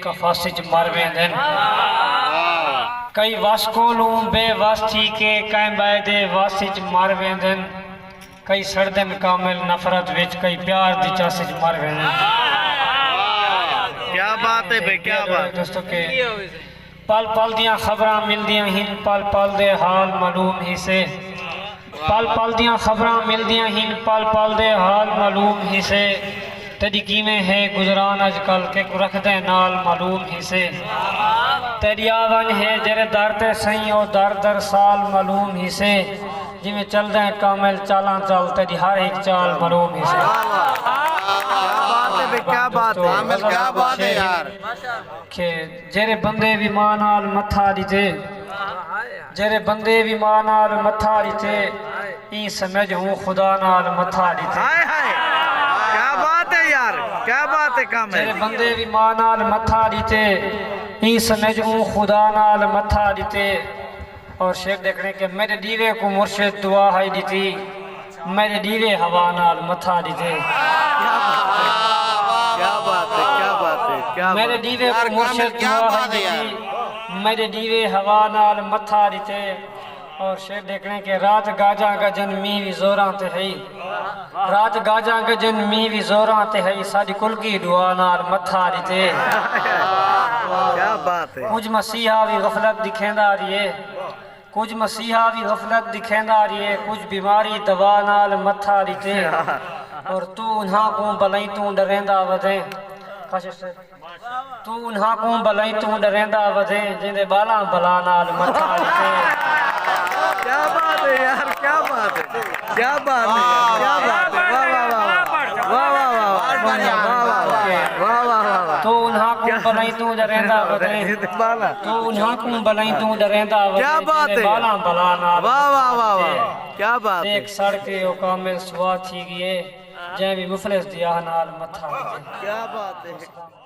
کا فاسج مرویندن کئی واسکولوں بے واسطی کے کائیں بائدے واسج مرویندن کئی سردن کامل نفرت وچ کئی پیار دی چاسج مرویندن کیا بات ہے بے کیا بات دوستو کہ پال پال دیاں خبراں مل دیاں ہن پال پال دے حال معلوم ہی سے پال پال دیاں خبراں مل دیاں ہن پال پال دے حال معلوم ہی سے تیری کیویں ہے گزران اج کل کے کو رکھ دے نال معلوم ہی سے تیری آون ہے جرے در تے سائیں او در در سال معلوم ہی سے جی میں چل دیں کامل چالاں چال تیری ہر ایک چال معلوم ہی سے کیا بات ہے عامل کیا بات ہے یار کہ جرے بندے بھی ماں نال متھا دیتے جرے بندے بھی ماں نال متھا دیتے این سمجھ ہوں خدا نال متھا دیتے ہائے ہائے کیا بات ہے یار کیا بات ہے کامل جرے بندے بھی ماں نال متھا دیتے این سمجھ ہوں خدا نال متھا دیتے اور شیر دیکھنے کہ میرے دیوے کو مرشد دعا ہے دیتی میرے دیوے ہوا نال متھا دیتے کیا بات ہے کیا بات ہے کیا میرے بات دیوے کو مرشد کیا دعا ہے بات ہے دیتی میرے دیوے ہوا نال متھا دیتے اور شیر دیکھنے کہ رات گاجاں گجن می بھی زوراں تے ہے رات گاجاں گجن می بھی زوراں تے ہے ساڈی کل کی دعا نال متھا دیتے کیا بات ہے کچھ مسیحا بھی غفلت دکھیندا رہیے کچھ مسیحا بھی غفلت دکھیندا رہیے کچھ بیماری دوا نال متھا دیتے اور تو انہاں کو بلائیں تو ڈریندا ودے تو انہاں کو بلائیں تو ڈریندا ودے جندے بالاں بلا نال متھا دیتے کیا بات ہے یار کیا بات ہے کیا بات ہے کیا بات ہے واہ واہ واہ واہ واہ واہ واہ واہ تو انہاں کو بلائیں تو ڈریندا ودے تو انہاں کو بلائیں تو ڈریندا ودے کیا بات ہے بالاں بلا نال واہ واہ واہ واہ کیا بات ہے ایک سڑکے او کامل سوا تھی گئے جائیں بھی مفلس دیا نال متھا دیتے کیا بات ہے